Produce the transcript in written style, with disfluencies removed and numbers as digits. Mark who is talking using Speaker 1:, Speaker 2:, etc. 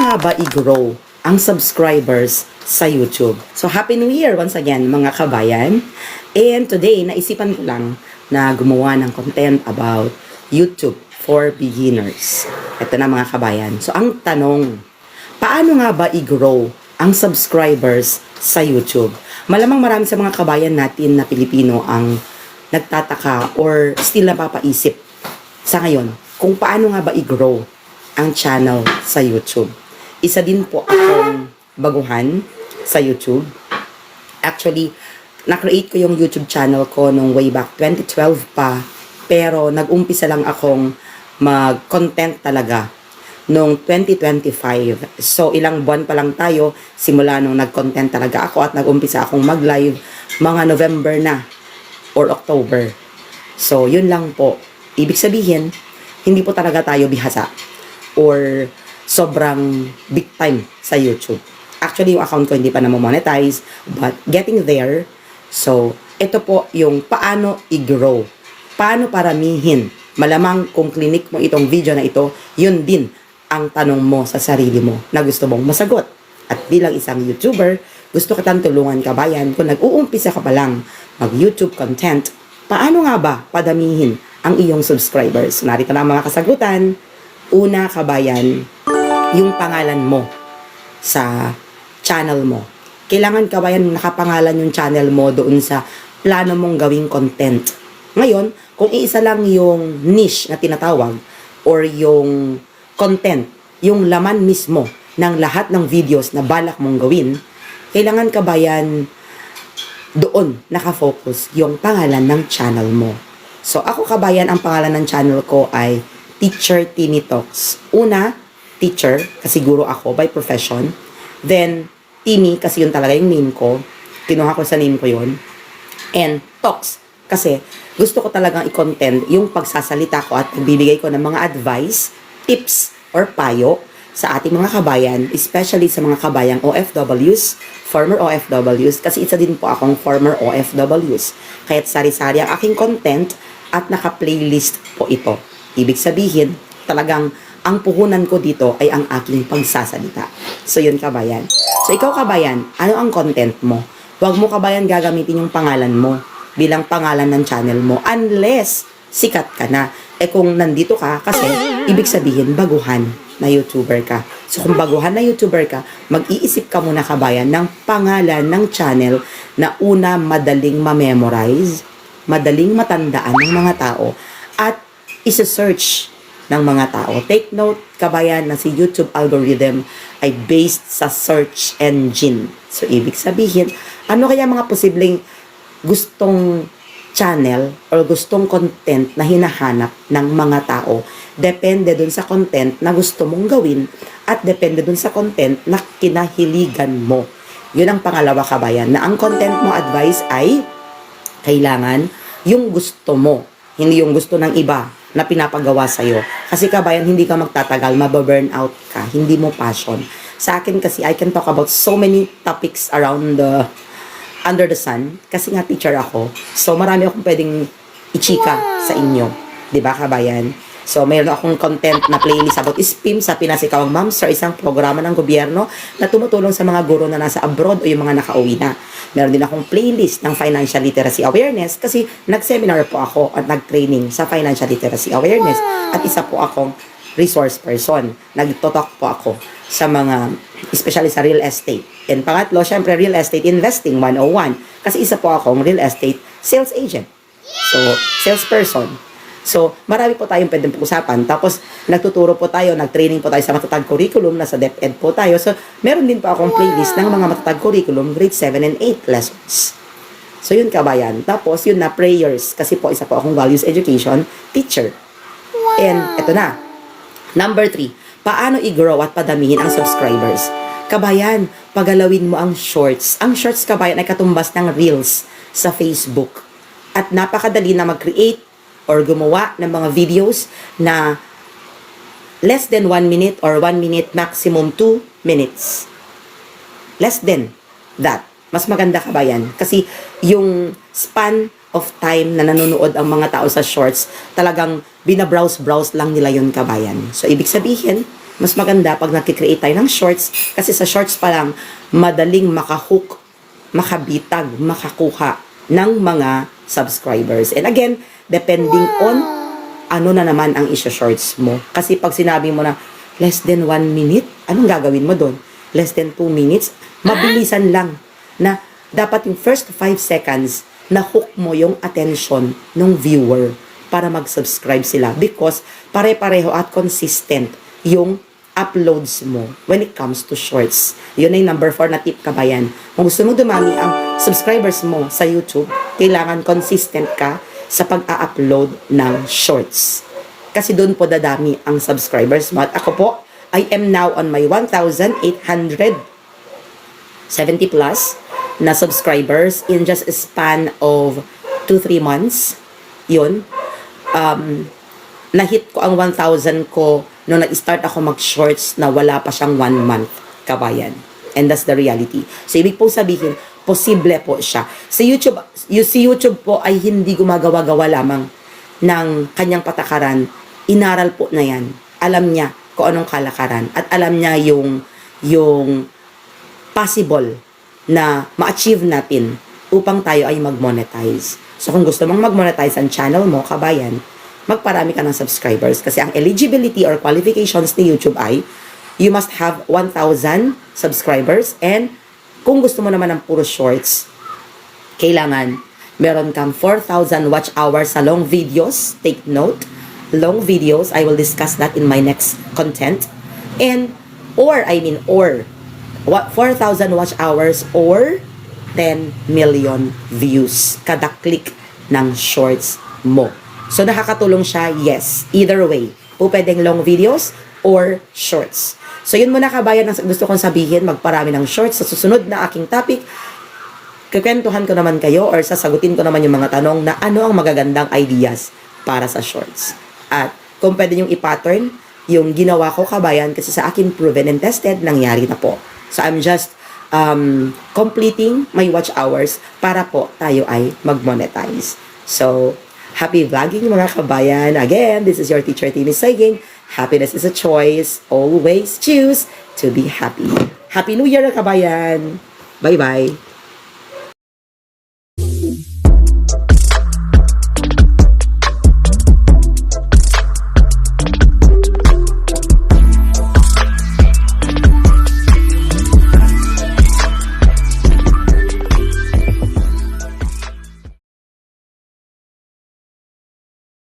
Speaker 1: nga ba i-grow ang subscribers sa YouTube? So, Happy New Year once again, mga kabayan. And today, naisipan ko lang na gumawa ng content about YouTube for beginners. Ito na mga kabayan. So, ang tanong, paano nga ba i-grow ang subscribers sa YouTube? Malamang marami sa mga kabayan natin na Pilipino ang nagtataka or still napapaisip sa ngayon kung paano nga ba i-grow ang channel sa YouTube. Isa din po akong baguhan sa YouTube. Actually, na-create ko yung YouTube channel ko nung way back 2012 pa, pero nag-umpisa lang akong mag-content talaga nung 2025. So, ilang buwan pa lang tayo simula nung nag-content talaga ako at nag-umpisa akong mag-live mga November na or October. So, yun lang po. Ibig sabihin, hindi po talaga tayo bihasa or sobrang big time sa YouTube. Actually, yung account ko hindi pa na-monetize, but getting there. So, ito po yung paano i-grow. Paano paramihin. Malamang kung clinic mo itong video na ito, yun din ang tanong mo sa sarili mo na gusto mong masagot. At bilang isang YouTuber, gusto kitang tulungan kabayan kung nag-uumpisa ka pa lang mag-YouTube content, paano nga ba padamihin ang iyong subscribers? Narito na ang mga kasagutan. Una, kabayan, yung pangalan mo sa channel mo. Kailangan kabayan nakapangalan yung channel mo doon sa plano mong gawing content. Ngayon, kung iisa lang yung niche na tinatawag or yung content, yung laman mismo ng lahat ng videos na balak mong gawin, kailangan kabayan doon nakafocus yung pangalan ng channel mo. So, ako kabayan, ang pangalan ng channel ko ay Teacher Tini Talks. Una, teacher, kasi guro ako by profession. Then, Tini, kasi yun talaga yung name ko. Kinuha ko sa name ko yun. And Talks, kasi gusto ko talagang i-content yung pagsasalita ko at bibigay ko ng mga advice, tips, or payo sa ating mga kabayan, especially sa mga kabayang OFWs, former OFWs, kasi isa din po akong former OFWs. Kaya't sari-sari ang aking content at naka-playlist po ito. Ibig sabihin, talagang ang puhunan ko dito ay ang aking pagsasalita. So, yun kabayan. So, ikaw kabayan, ano ang content mo? Huwag mo kabayan gagamitin yung pangalan mo bilang pangalan ng channel mo unless sikat ka na. Eh kung nandito ka, kasi ibig sabihin baguhan na YouTuber ka. So, kung baguhan na YouTuber ka, mag-iisip ka muna kabayan ng pangalan ng channel na una madaling ma-memorize, madaling matandaan ng mga tao, at isa-search ng mga tao. Take note, kabayan, na si YouTube algorithm ay based sa search engine. So, ibig sabihin, ano kaya mga posibleng gustong channel or gustong content na hinahanap ng mga tao? Depende dun sa content na gusto mong gawin at depende dun sa content na kinahiligan mo. Yun ang pangalawa, kabayan, na ang content mo advice ay kailangan yung gusto mo, hindi yung gusto ng iba na pinapagawa sa'yo. Kasi kabayan, hindi ka magtatagal, mababurn out ka, hindi mo passion. Sa akin kasi, I can talk about so many topics around under the sun, kasi nga teacher ako. So, marami akong pwedeng ichika sa inyo. Diba, kabayan? So, mayroon akong content na playlist about SPIM sa Pinasikawang Moms, or isang programa ng gobyerno na tumutulong sa mga guro na nasa abroad o yung mga nakauwi na. Meron din akong playlist ng financial literacy awareness kasi nag-seminar po ako at nag-training sa financial literacy awareness. At isa po akong resource person. Nag-talk po ako sa mga, especially sa real estate. And pangatlo, syempre, real estate investing 101. Kasi isa po akong real estate sales agent. So, salesperson. So, marami po tayong pwedeng pag-usapan. Tapos, nagtuturo po tayo, nag-training po tayo sa matatag curriculum, nasa DepEd po tayo. So, meron din po akong playlist ng mga matatag curriculum, grade 7 and 8 lessons. So, yun kabayan. Tapos, yun na, prayers. Kasi po, isa po akong values education teacher. And, eto na. Number 3, paano i-grow at padamihin ang subscribers? Kabayan, pagalawin mo ang shorts. Ang shorts, kabayan, ay katumbas ng reels sa Facebook. At napakadali na mag-create or gumawa ng mga videos na less than 1 minute or 1 minute, maximum 2 minutes. Less than that. Mas maganda kabayan. Kasi yung span of time na nanonood ang mga tao sa shorts, talagang binabrowse-browse lang nila yun kabayan. So, ibig sabihin, Mas maganda pag nakikreate tayo ng shorts kasi sa shorts pa lang madaling makahook, makabitag, makakuha ng mga subscribers. And again, depending on ano na naman ang shorts mo. Kasi pag sinabi mo na less than 1 minute, anong gagawin mo doon? Less than 2 minutes, mabilisan lang na dapat yung first 5 seconds na hook mo yung attention ng viewer para mag-subscribe sila because pare-pareho at consistent yung uploads mo when it comes to shorts. Yun ay number 4 na tip, kabayan. Kung gusto mo dumami ang subscribers mo sa YouTube, kailangan consistent ka sa pag-a-upload ng shorts. Kasi doon po dadami ang subscribers mo. At ako po, I am now on my 1,870 plus na subscribers in just a span of 2-3 months. Yun. Nahit ko ang 1,000 ko nung nag-start ako mag-shorts na wala pa siyang 1 month, kabayan. And that's the reality. So, ibig pong sabihin, posible po siya. Si YouTube po ay hindi gumagawa-gawa lamang ng kanyang patakaran. Inaral po na yan. Alam niya kung anong kalakaran. At alam niya yung possible na ma-achieve natin upang tayo ay mag-monetize. So, kung gusto mong mag-monetize ang channel mo, kabayan, magparami ka ng subscribers. Kasi ang eligibility or qualifications ni YouTube ay you must have 1,000 subscribers and kung gusto mo naman ng puro shorts, kailangan meron kang 4,000 watch hours sa long videos. Take note. Long videos, I will discuss that in my next content. And, or 4,000 watch hours or 10 million views kada click ng shorts mo. So, nakakatulong siya, yes. Either way. O pwedeng long videos or shorts. So, yun muna, kabayan, ang gusto kong sabihin. Magparami ng shorts. Sa susunod na aking topic, kikwentuhan ko naman kayo or sasagutin ko naman yung mga tanong na ano ang magagandang ideas para sa shorts. At kung pwede yung i-pattern, yung ginawa ko, kabayan, kasi sa akin proven and tested, nangyari na po. So, I'm just completing my watch hours para po tayo ay mag-monetize. So, happy vlogging, mga kabayan. Again, this is your teacher, Timmy Saiging. Happiness is a choice. Always choose to be happy. Happy New Year, kabayan. Bye-bye.